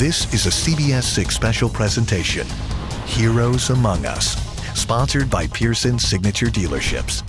This is a CBS 6 special presentation, Heroes Among Us, sponsored by Pearson Signature Dealerships.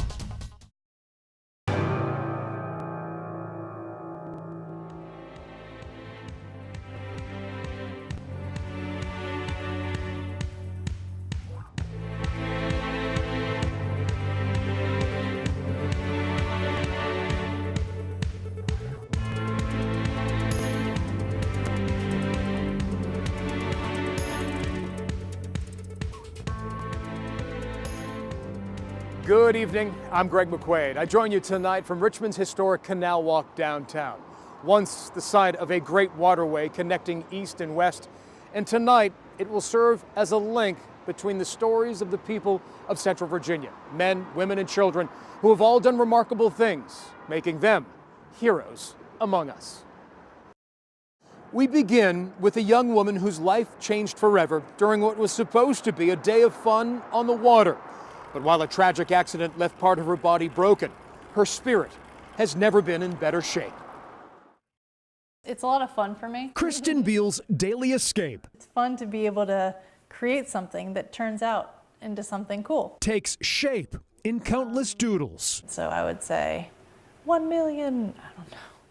Good evening, I'm Greg McQuaid. I join you tonight from Richmond's historic Canal Walk downtown, once the site of a great waterway connecting east and west, and tonight it will serve as a link between the stories of the people of Central Virginia, men, women, and children who have all done remarkable things, making them heroes among us. We begin with a young woman whose life changed forever during what was supposed to be a day of fun on the water. But while a tragic accident left part of her body broken, her spirit has never been in better shape. It's a lot of fun for me. Kristen Beal's daily escape. It's fun to be able to create something that turns out into something cool. Takes shape in countless doodles. So I would say 1 million,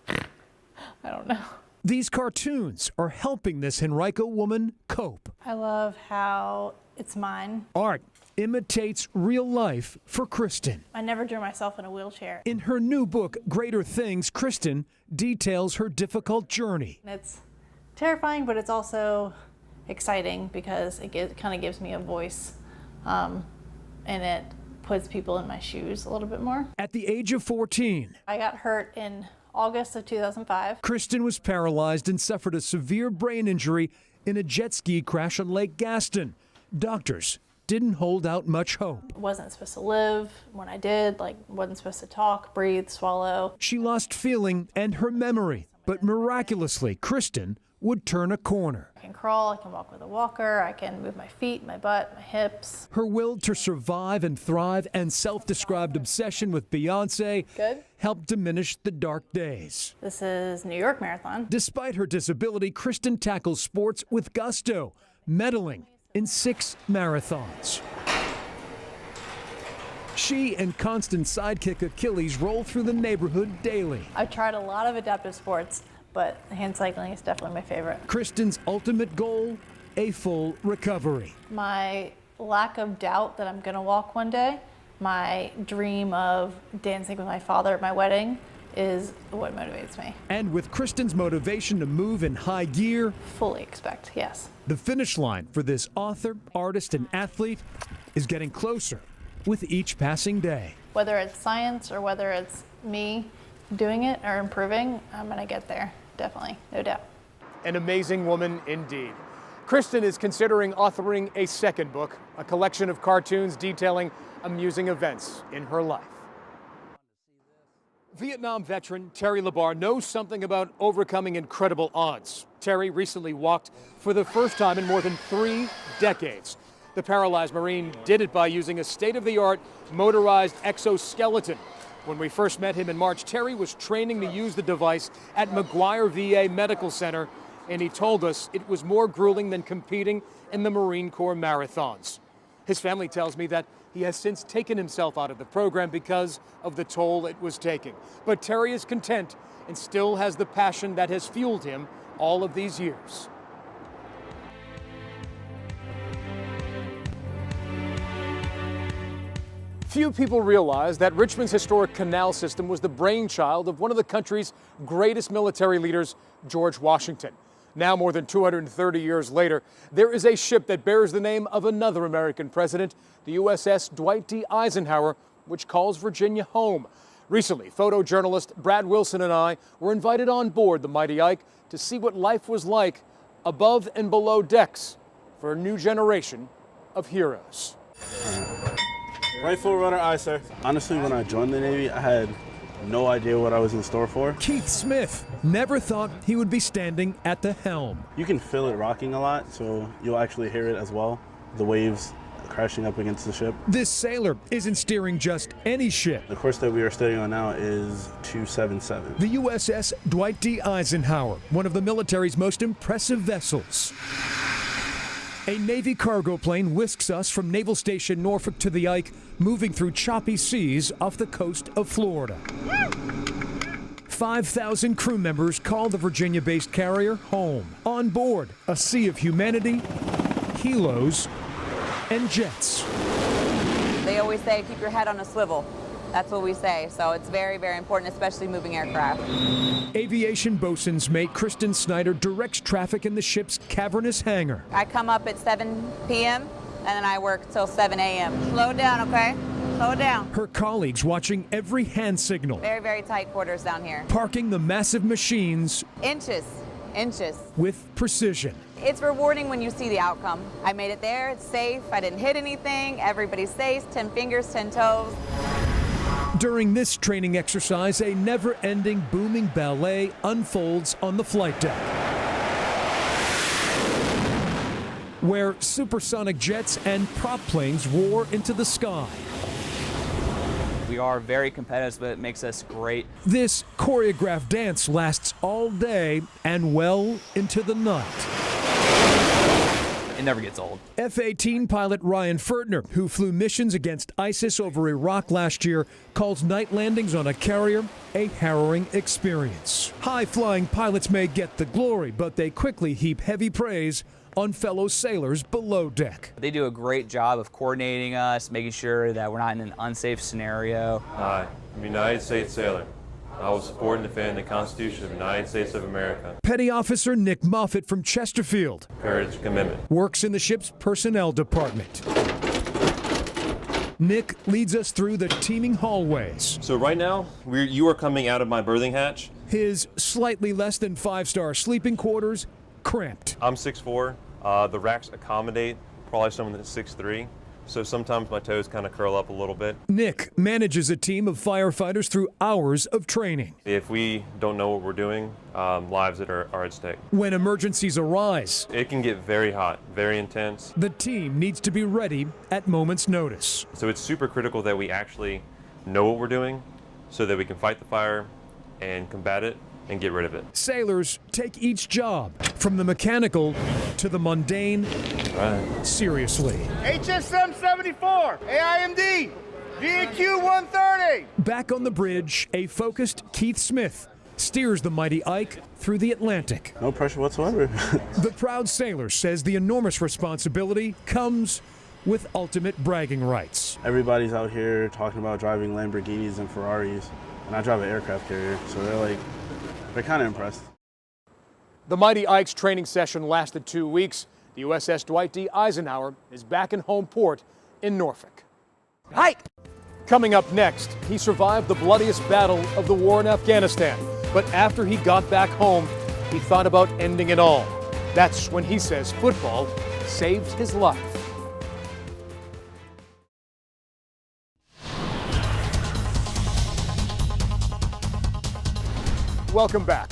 I don't know. These cartoons are helping this Henrico woman cope. I love how it's mine. Art imitates real life for Kristen. I never drew myself in a wheelchair. In her new book, Greater Things, Kristen details her difficult journey. It's terrifying, but it's also exciting because it kind of gives me a voice, and it puts people in my shoes a little bit more. At the age of 14, I got hurt in August of 2005. Kristen was paralyzed and suffered a severe brain injury in a jet ski crash on Lake Gaston. Doctors didn't hold out much hope. Wasn't supposed to live. When I did, wasn't supposed to talk, breathe, swallow. She lost feeling and her memory, but miraculously, Kristen would turn a corner. I can crawl, I can walk with a walker, I can move my feet, my butt, my hips. Her will to survive and thrive and self-described obsession with Beyonce helped diminish the dark days. This is New York Marathon. Despite her disability, Kristen tackles sports with gusto, medaling in 6 marathons. She and constant sidekick Achilles roll through the neighborhood daily. I've tried a lot of adaptive sports, but hand cycling is definitely my favorite. Kristen's ultimate goal, a full recovery. My lack of doubt that I'm gonna walk one day, my dream of dancing with my father at my wedding is what motivates me. And with Kristen's motivation to move in high gear, fully expect, yes. The finish line for this author, artist, and athlete is getting closer with each passing day. Whether it's science or whether it's me doing it or improving, I'm gonna get there, definitely, no doubt. An amazing woman indeed. Kristen is considering authoring a second book, a collection of cartoons detailing amusing events in her life. Vietnam veteran Terry Labar knows something about overcoming incredible odds. Terry recently walked for the first time in more than 3 decades. The paralyzed Marine did it by using a state-of-the-art motorized exoskeleton. When we first met him in March, Terry was training to use the device at McGuire VA Medical Center, and he told us it was more grueling than competing in the Marine Corps marathons. His family tells me that he has since taken himself out of the program because of the toll it was taking. But Terry is content and still has the passion that has fueled him all of these years. Few people realize that Richmond's historic canal system was the brainchild of one of the country's greatest military leaders, George Washington. Now, more than 230 years later, there is a ship that bears the name of another American president, the USS Dwight D. Eisenhower, which calls Virginia home. Recently, photojournalist Brad Wilson and I were invited on board the mighty Ike to see what life was like above and below decks for a new generation of heroes. Right full rudder, aye, sir. Honestly, when I joined the Navy, I had no idea what I was in store for. Keith Smith never thought he would be standing at the helm. You can feel it rocking a lot, so you'll actually hear it as well. The waves crashing up against the ship. This sailor isn't steering just any ship. The course that we are studying on now is 277. The USS Dwight D. Eisenhower, one of the military's most impressive vessels. A Navy cargo plane whisks us from Naval Station Norfolk to the Ike, moving through choppy seas off the coast of Florida. 5,000 crew members call the Virginia-based carrier home. On board, a sea of humanity, helos, and jets. They always say, keep your head on a swivel. That's what we say. So it's very, very important, especially moving aircraft. Aviation bosun's mate Kristen Snyder directs traffic in the ship's cavernous hangar. I come up at 7 p.m. and then I work till 7 a.m. Slow down, okay? Slow down. Her colleagues watching every hand signal. Very, very tight quarters down here. Parking the massive machines Inches. with precision. It's rewarding when you see the outcome. I made it there, it's safe, I didn't hit anything, everybody's safe, 10 fingers, 10 toes. During this training exercise, a never-ending booming ballet unfolds on the flight deck, where supersonic jets and prop planes roar into the sky. We are very competitive, but it makes us great. This choreographed dance lasts all day and well into the night. It never gets old. F-18 pilot Ryan Furtner, who flew missions against ISIS over Iraq last year, calls night landings on a carrier a harrowing experience. High-flying pilots may get the glory, but they quickly heap heavy praise on fellow sailors below deck. They do a great job of coordinating us, making sure that we're not in an unsafe scenario. Hi, I'm a United States sailor. I will support and defend the Constitution of the United States of America. Petty Officer Nick Moffett from Chesterfield Courage, commitment. works in the ship's personnel department. Nick leads us through the teeming hallways. So right now, you are coming out of my berthing hatch. His slightly less than 5-star sleeping quarters cramped. I'm 6'4". The racks accommodate probably someone that's 6'3". So sometimes my toes kind of curl up a little bit. Nick manages a team of firefighters through hours of training. If we don't know what we're doing, lives that are at stake. When emergencies arise, It can get very hot, very intense. the team needs to be ready at moment's notice. So it's super critical that we actually know what we're doing so that we can fight the fire and combat it and get rid of it. Sailors take each job, from the mechanical to the mundane, seriously. HSM 74, AIMD, DQ 130. Back on the bridge, a focused Keith Smith steers the mighty Ike through the Atlantic. No pressure whatsoever. The proud sailor says the enormous responsibility comes with ultimate bragging rights. Everybody's out here talking about driving Lamborghinis and Ferraris, and I drive an aircraft carrier, so they're kind of impressed. The Mighty Ike's training session lasted 2 weeks. The USS Dwight D. Eisenhower is back in home port in Norfolk. Ike! Coming up next, he survived the bloodiest battle of the war in Afghanistan. But after he got back home, he thought about ending it all. That's when he says football saved his life. Welcome back.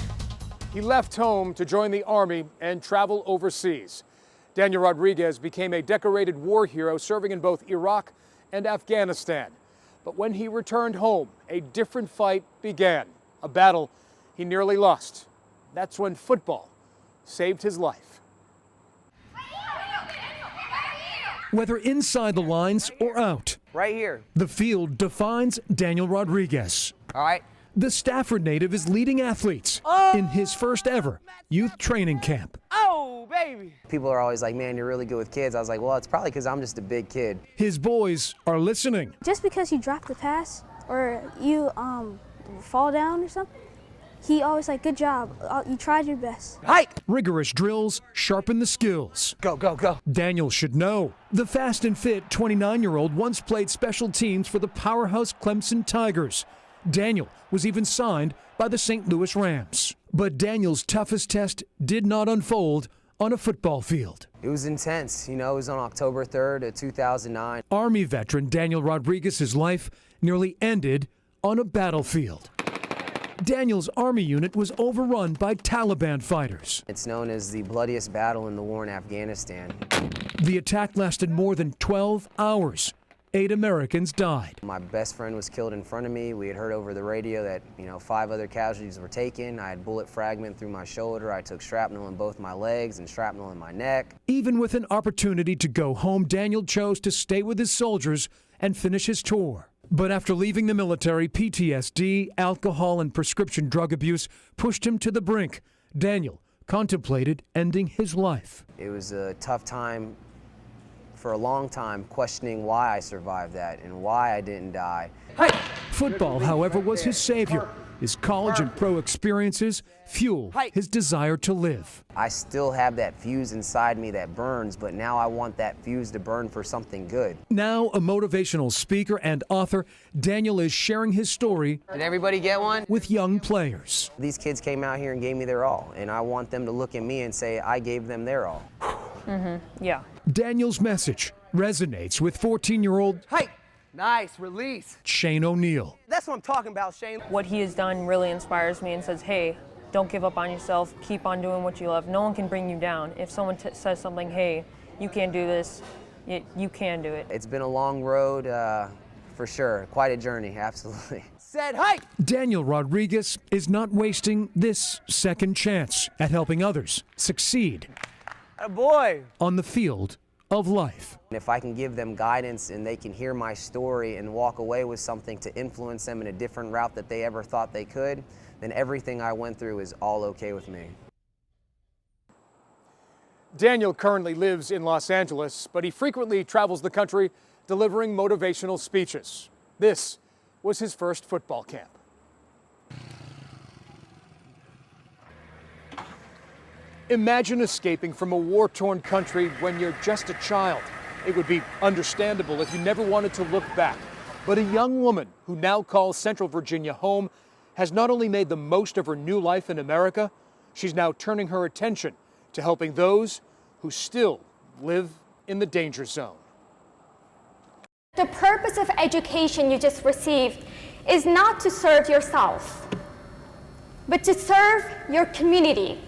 He left home to join the Army and travel overseas. Daniel Rodriguez became a decorated war hero serving in both Iraq and Afghanistan. But when he returned home, a different fight began, a battle he nearly lost. That's when football saved his life. Whether inside the lines or out, Right here. the field defines Daniel Rodriguez. All right. The Stafford native is leading athletes in his first ever youth training camp. Oh, baby. People are always like, man, you're really good with kids. I was like, well, it's probably because I'm just a big kid. His boys are listening. Just because you drop the pass or you fall down or something, he always like, good job, you tried your best. Ike! Rigorous drills sharpen the skills. Go, go, go. Daniel should know. The fast and fit 29-year-old once played special teams for the powerhouse Clemson Tigers. Daniel was even signed by the St. Louis Rams. But Daniel's toughest test did not unfold on a football field. It was intense. You know, it was on October 3rd of 2009. Army veteran Daniel Rodriguez's life nearly ended on a battlefield. Daniel's Army unit was overrun by Taliban fighters. It's known as the bloodiest battle in the war in Afghanistan. The attack lasted more than 12 hours. 8 Americans died. My best friend was killed in front of me. We had heard over the radio that, 5 other casualties were taken. I had bullet fragment through my shoulder. I took shrapnel in both my legs and shrapnel in my neck. Even with an opportunity to go home, Daniel chose to stay with his soldiers and finish his tour. But after leaving the military, PTSD, alcohol, and prescription drug abuse pushed him to the brink. Daniel contemplated ending his life. It was a tough time for a long time, questioning why I survived that and why I didn't die. Football, however, was his savior. His college and pro experiences fueled his desire to live. I still have that fuse inside me that burns, but now I want that fuse to burn for something good. Now a motivational speaker and author, Daniel is sharing his story. Did everybody get one? With young players. These kids came out here and gave me their all, and I want them to look at me and say, I gave them their all. Yeah. Daniel's message resonates with 14-year-old Nice release. Shane O'Neill. That's what I'm talking about, Shane. What he has done really inspires me and says, hey, don't give up on yourself. Keep on doing what you love. No one can bring you down. If someone says something, hey, you can't do this, you can do it. It's been a long road, for sure. Quite a journey, absolutely. Daniel Rodriguez is not wasting this second chance at helping others succeed on the field of life. If I can give them guidance and they can hear my story and walk away with something to influence them in a different route that they ever thought they could, then everything I went through is all okay with me. Daniel currently lives in Los Angeles, but he frequently travels the country delivering motivational speeches. This was his first football camp. Imagine escaping from a war-torn country when you're just a child. It would be understandable if you never wanted to look back. But a young woman who now calls Central Virginia home has not only made the most of her new life in America, she's now turning her attention to helping those who still live in the danger zone. The purpose of education you just received is not to serve yourself, but to serve your community,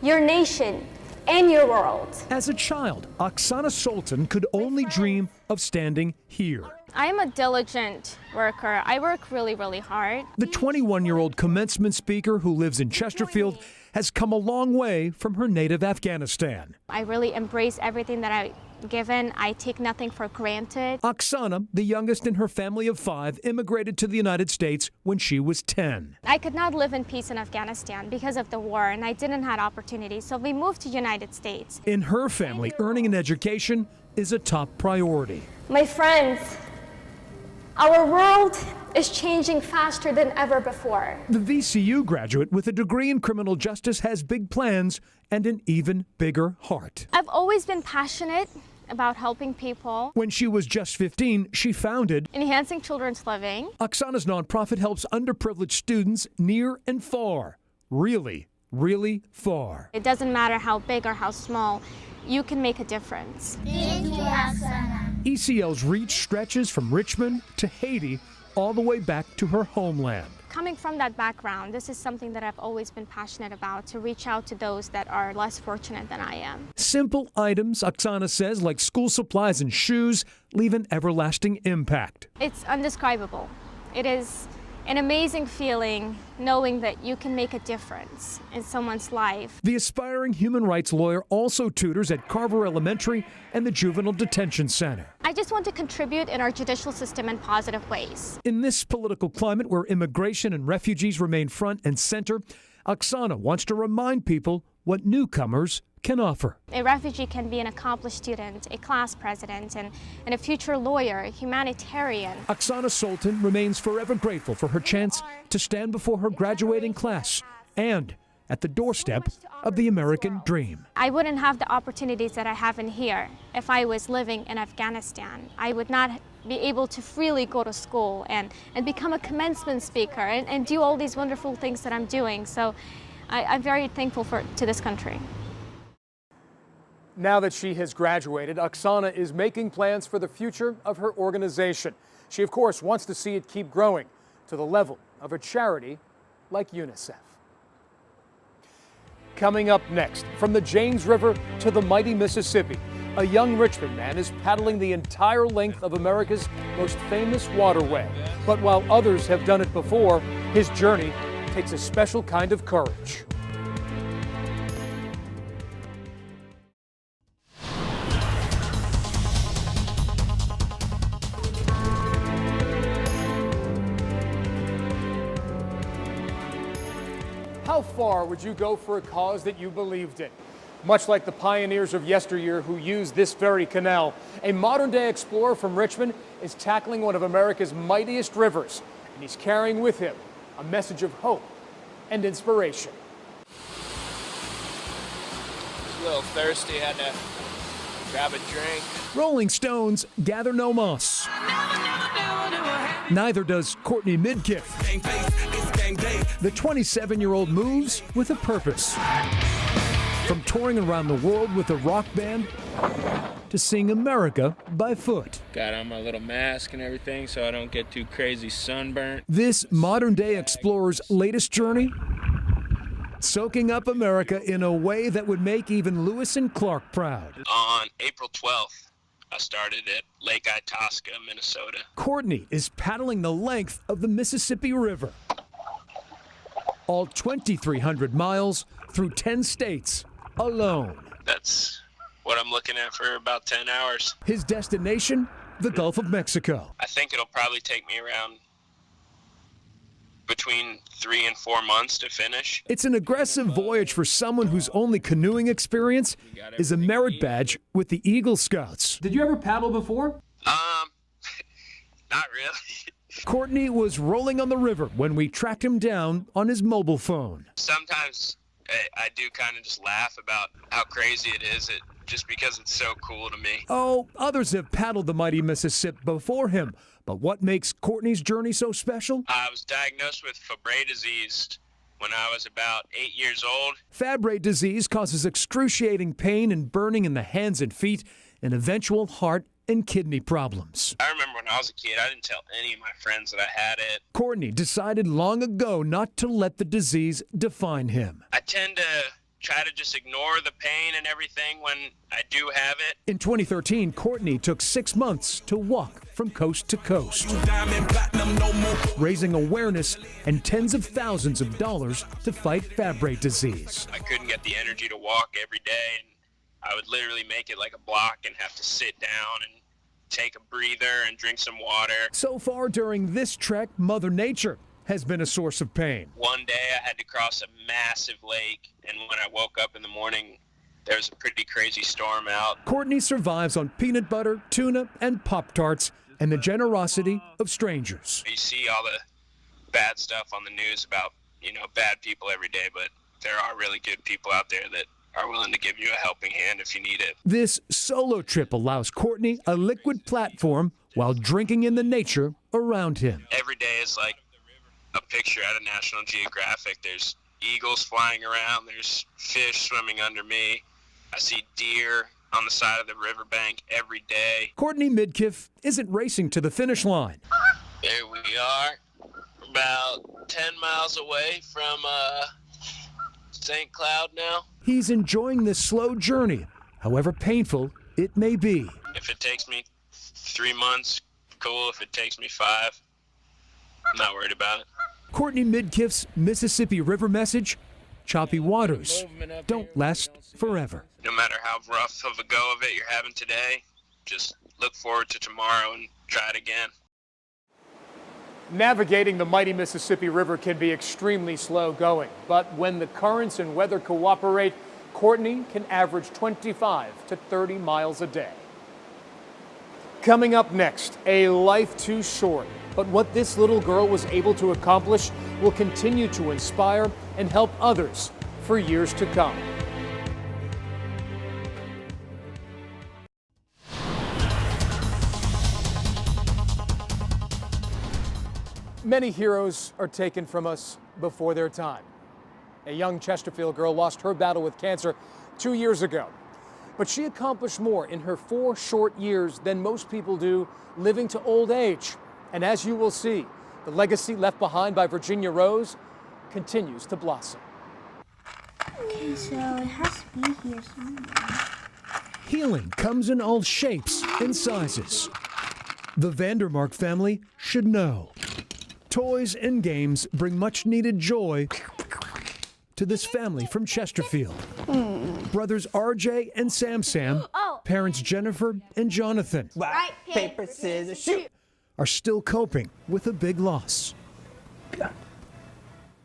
your nation, and your world. As a child, Oksana Sultan could only dream of standing here. I'm a diligent worker. I work really, really hard. The 21-year-old commencement speaker who lives in Chesterfield has come a long way from her native Afghanistan. I really embrace everything that I'm given. I take nothing for granted. Oksana, the youngest in her family of 5, immigrated to the United States when she was 10. I could not live in peace in Afghanistan because of the war, and I didn't have opportunities, so we moved to the United States. In her family, earning an education is a top priority. My friends, our world is changing faster than ever before. The VCU graduate with a degree in criminal justice has big plans and an even bigger heart. I've always been passionate about helping people. When she was just 15, she founded Enhancing Children's Living. Oksana's nonprofit helps underprivileged students near and far. Really, really far. It doesn't matter how big or how small, you can make a difference. Thank you, Oksana. ECL's reach stretches from Richmond to Haiti, all the way back to her homeland. Coming from that background, this is something that I've always been passionate about, to reach out to those that are less fortunate than I am. Simple items, Oksana says, like school supplies and shoes, leave an everlasting impact. It's undescribable. It is an amazing feeling knowing that you can make a difference in someone's life. The aspiring human rights lawyer also tutors at Carver Elementary and the Juvenile Detention Center. I just want to contribute in our judicial system in positive ways. In this political climate where immigration and refugees remain front and center, Oksana wants to remind people what newcomers can offer. A refugee can be an accomplished student, a class president, and a future lawyer, a humanitarian. Oksana Sultan remains forever grateful for her chance to stand before her graduating class and at the doorstep of the American dream. I wouldn't have the opportunities that I have in here if I was living in Afghanistan. I would not be able to freely go to school and become a commencement speaker and do all these wonderful things that I'm doing. So I'm very thankful to this country. Now that she has graduated, Oksana is making plans for the future of her organization. She, of course, wants to see it keep growing to the level of a charity like UNICEF. Coming up next, from the James River to the mighty Mississippi, a young Richmond man is paddling the entire length of America's most famous waterway. But while others have done it before, his journey takes a special kind of courage. How far would you go for a cause that you believed in? Much like the pioneers of yesteryear who used this very canal, a modern-day explorer from Richmond is tackling one of America's mightiest rivers, and he's carrying with him a message of hope and inspiration. A little thirsty, had to grab a drink. Rolling Stones gather no moss. Neither does Courtney Midkiff. The 27-year-old moves with a purpose. From touring around the world with a rock band to seeing America by foot. Got on my little mask and everything so I don't get too crazy sunburnt. This modern-day explorer's latest journey, soaking up America in a way that would make even Lewis and Clark proud. On April 12th, I started at Lake Itasca, Minnesota. Courtney is paddling the length of the Mississippi River. All 2,300 miles through 10 states alone. That's what I'm looking at for about 10 hours. His destination, the Gulf of Mexico. I think it'll probably take me around between 3 and 4 months to finish. It's an aggressive voyage for someone whose only canoeing experience is a merit badge with the Eagle Scouts. Did you ever paddle before? Not really. Courtney was rolling on the river when we tracked him down on his mobile phone. Sometimes I do kind of just laugh about how crazy it is, just because it's so cool to me. Oh, others have paddled the mighty Mississippi before him. But what makes Courtney's journey so special? I was diagnosed with Fabry disease when I was about 8 years old. Fabry disease causes excruciating pain and burning in the hands and feet and eventual heart and kidney problems. I remember when I was a kid, I didn't tell any of my friends that I had it. Courtney decided long ago not to let the disease define him. I tend to try to just ignore the pain and everything when I do have it. In 2013, Courtney took 6 months to walk from coast to coast, raising awareness and tens of thousands of dollars to fight Fabry disease. I couldn't get the energy to walk every day, and I would literally make it like a block and have to sit down and take a breather and drink some water. So far during this trek, Mother Nature has been a source of pain. One day I had to cross a massive lake, and when I woke up in the morning, there was a pretty crazy storm out. Courtney survives on peanut butter, tuna, and Pop-Tarts, and the generosity of strangers. You see all the bad stuff on the news about, bad people every day, but there are really good people out there that are willing to give you a helping hand if you need it. This solo trip allows Courtney a liquid platform while drinking in the nature around him. Every day is like a picture out of National Geographic. There's eagles flying around, there's fish swimming under me. I see deer on the side of the riverbank every day. Courtney Midkiff isn't racing to the finish line. There we are, about 10 miles away from St. Cloud now. He's enjoying this slow journey, however painful it may be. If it takes me 3 months, cool. If it takes me 5, I'm not worried about it. Courtney Midkiff's Mississippi River message: choppy waters don't last forever. No matter how rough of a go of it you're having today, just look forward to tomorrow and try it again. Navigating the mighty Mississippi River can be extremely slow going, but when the currents and weather cooperate, Courtney can average 25 to 30 miles a day. Coming up next, a life too short, but what this little girl was able to accomplish will continue to inspire and help others for years to come. Many heroes are taken from us before their time. A young Chesterfield girl lost her battle with cancer 2 years ago, but she accomplished more in her 4 short years than most people do living to old age. And as you will see, the legacy left behind by Virginia Rose continues to blossom. Okay, so it has to be here somewhere. Healing comes in all shapes and sizes. The Vandermark family should know. Toys and games bring much-needed joy to this family from Chesterfield. Brothers RJ and Sam, parents Jennifer and Jonathan, Rock, paper, scissors, shoot. are still coping with a big loss.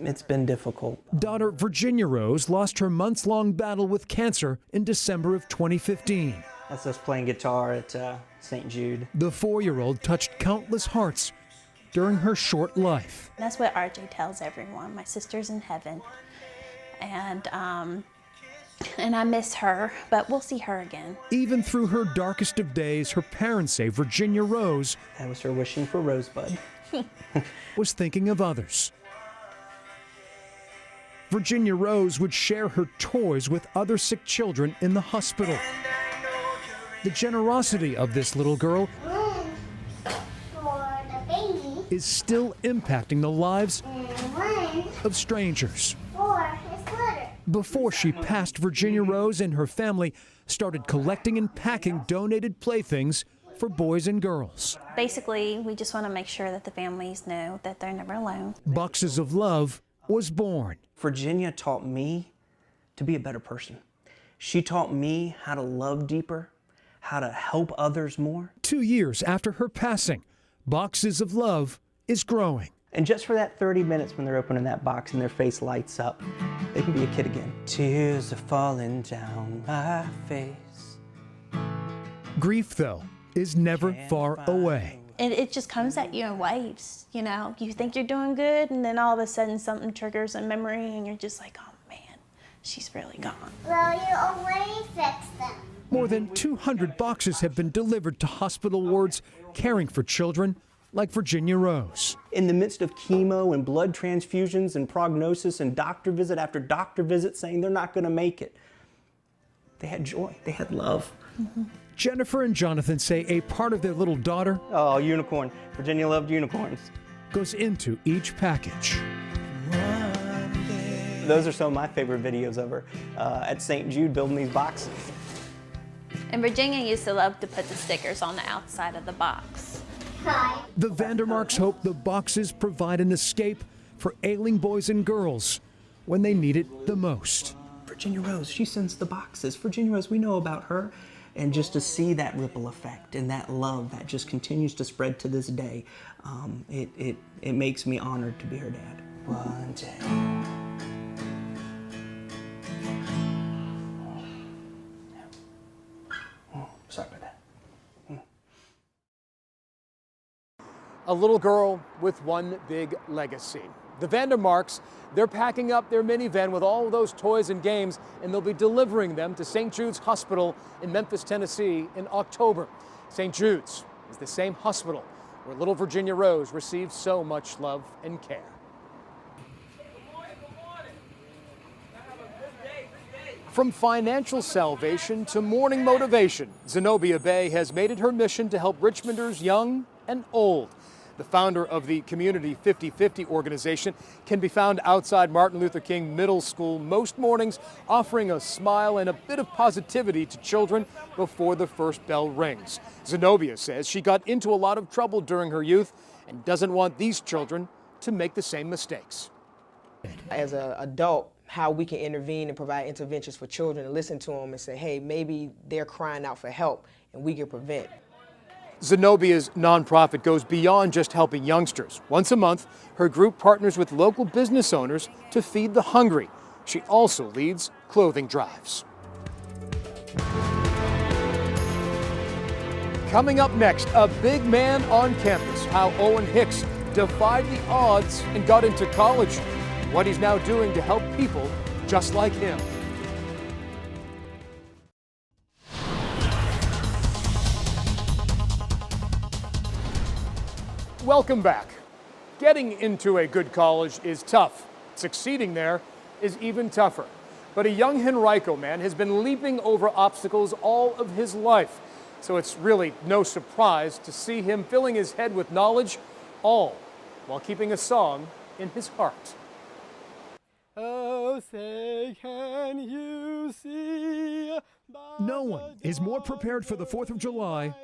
It's been difficult. Daughter Virginia Rose lost her months-long battle with cancer in December of 2015. That's us playing guitar at St. Jude. The 4-year-old touched countless hearts during her short life. That's what RJ tells everyone. My sister's in heaven. And I miss her, but we'll see her again. Even through her darkest of days, her parents say Virginia Rose, that was her wishing for Rosebud, was thinking of others. Virginia Rose would share her toys with other sick children in the hospital. The generosity of this little girl is still impacting the lives of strangers. Before she passed, Virginia Rose and her family started collecting and packing donated playthings for boys and girls. Basically, we just want to make sure that the families know that they're never alone. Boxes of Love was born. Virginia taught me to be a better person. She taught me how to love deeper, how to help others more. 2 years after her passing, Boxes of Love is growing. And just for that 30 minutes when they're opening that box and their face lights up, they can be a kid again. Tears are falling down my face. Grief, though, is never far away. And it just comes at you in waves, you know? You think you're doing good, and then all of a sudden something triggers a memory, and you're just like, oh man, she's really gone. Well, you already fixed them. More than 200 boxes have been delivered to hospital wards caring for children like Virginia Rose. In the midst of chemo and blood transfusions and prognosis and doctor visit after doctor visit saying they're not going to make it, they had joy, they had love. Jennifer and Jonathan say a part of their little daughter, oh, unicorn. Virginia loved unicorns, goes into each package. Those are some of my favorite videos of her at St. Jude building these boxes. And Virginia used to love to put the stickers on the outside of the box. The Vandermarks hope the boxes provide an escape for ailing boys and girls when they need it the most. Virginia Rose, she sends the boxes. Virginia Rose, we know about her. And just to see that ripple effect and that love that just continues to spread to this day, it makes me honored to be her dad. One day. Sorry about that. A little girl with one big legacy. The Vandermarks, they're packing up their minivan with all those toys and games, and they'll be delivering them to St. Jude's Hospital in Memphis, Tennessee in October. St. Jude's is the same hospital where little Virginia Rose received so much love and care. From financial salvation to morning motivation, Zenobia Bay has made it her mission to help Richmonders young and old. The founder of the Community 50/50 organization can be found outside Martin Luther King Middle School most mornings, offering a smile and a bit of positivity to children before the first bell rings. Zenobia says she got into a lot of trouble during her youth and doesn't want these children to make the same mistakes. As an adult, how we can intervene and provide interventions for children and listen to them and say, hey, maybe they're crying out for help and we can prevent. Zenobia's nonprofit goes beyond just helping youngsters. Once a month, her group partners with local business owners to feed the hungry. She also leads clothing drives. Coming up next, a big man on campus, how Owen Hicks defied the odds and got into college, what he's now doing to help people just like him. Welcome back. Getting into a good college is tough. Succeeding there is even tougher. But a young Henrico man has been leaping over obstacles all of his life. So it's really no surprise to see him filling his head with knowledge, all while keeping a song in his heart. Oh, say can you see? No one is more prepared for the 4th of July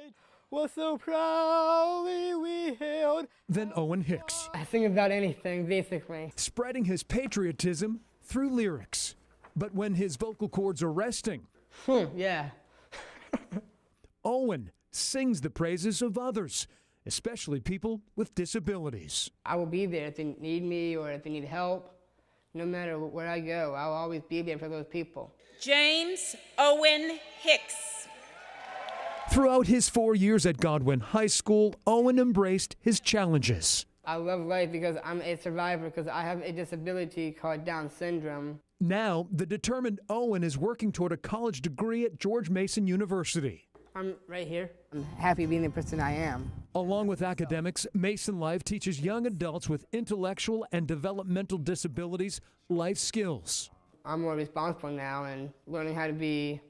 Was so proudly we hailed than Owen Hicks, I sing about anything, basically. spreading his patriotism through lyrics. But when his vocal cords are resting, Yeah. Owen sings the praises of others, especially people with disabilities. I will be there if they need me or if they need help. No matter where I go, I'll always be there for those people. James Owen Hicks. Throughout his 4 years at Godwin High School, Owen embraced his challenges. I love life because I'm a survivor, because I have a disability called Down syndrome. Now, the determined Owen is working toward a college degree at George Mason University. I'm right here. I'm happy being the person I am. Along with academics, Mason Life teaches young adults with intellectual and developmental disabilities life skills. I'm more responsible now and learning how to be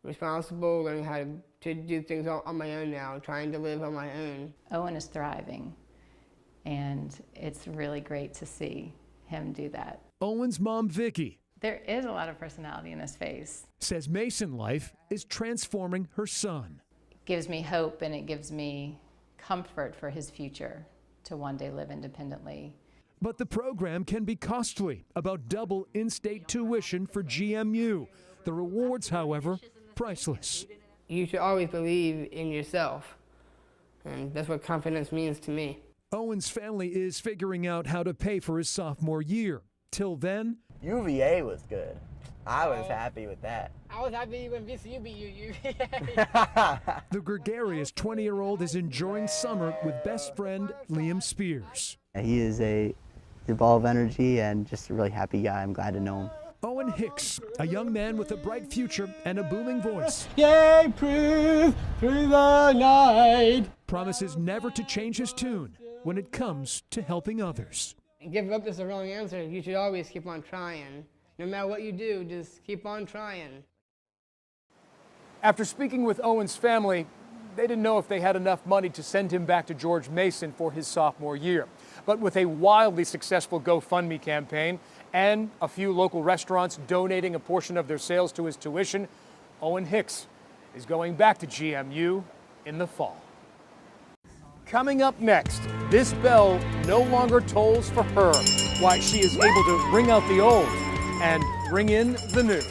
responsible, learning how to do things on my own now, trying to live on my own. Owen is thriving, and it's really great to see him do that. Owen's mom, Vicky, There is a lot of personality in his face. says Mason Life is transforming her son. It gives me hope and it gives me comfort for his future to one day live independently. But the program can be costly, about double in-state tuition for GMU. The rewards, however, priceless. You should always believe in yourself, and that's what confidence means to me. Owen's family is figuring out how to pay for his sophomore year. Till then, UVA was good. I was happy with that. I was happy when VCU beat you. the gregarious 20-year-old is enjoying summer with best friend Liam Spears. He is a ball of energy and just a really happy guy. I'm glad to know him. Owen Hicks, a young man with a bright future and a booming voice. Yay, prove through the night. Promises never to change his tune when it comes to helping others. Give up is the wrong answer. You should always keep on trying. No matter what you do, just keep on trying. After speaking with Owen's family, they didn't know if they had enough money to send him back to George Mason for his sophomore year. But with a wildly successful GoFundMe campaign and a few local restaurants donating a portion of their sales to his tuition, Owen Hicks is going back to GMU in the fall. Coming up next, this bell no longer tolls for her. Why she is able to ring out the old and bring in the new.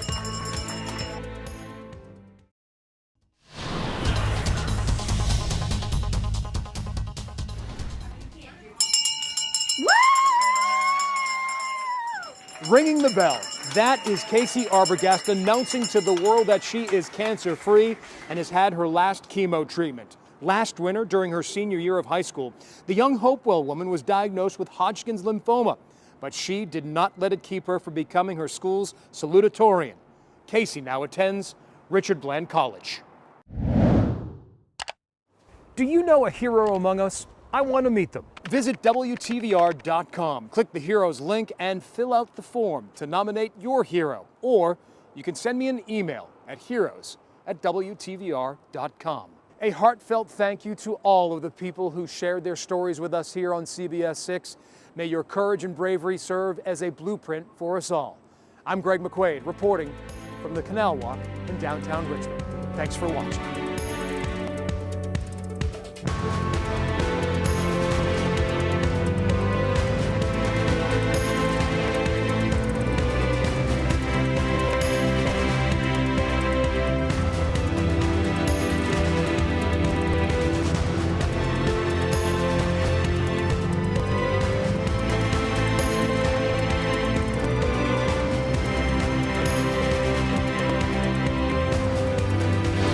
Ringing the bell. That is Casey Arbogast announcing to the world that she is cancer-free and has had her last chemo treatment. Last winter, during her senior year of high school, the young Hopewell woman was diagnosed with Hodgkin's lymphoma, but she did not let it keep her from becoming her school's salutatorian. Casey now attends Richard Bland College. Do you know a hero among us? I want to meet them. Visit WTVR.com, click the Heroes link, and fill out the form to nominate your hero. Or you can send me an email at heroes@WTVR.com. A heartfelt thank you to all of the people who shared their stories with us here on CBS 6. May your courage and bravery serve as a blueprint for us all. I'm Greg McQuaid, reporting from the Canal Walk in downtown Richmond. Thanks for watching.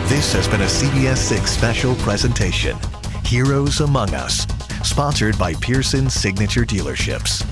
This has been a CBS 6 special presentation, Heroes Among Us, sponsored by Pearson Signature Dealerships.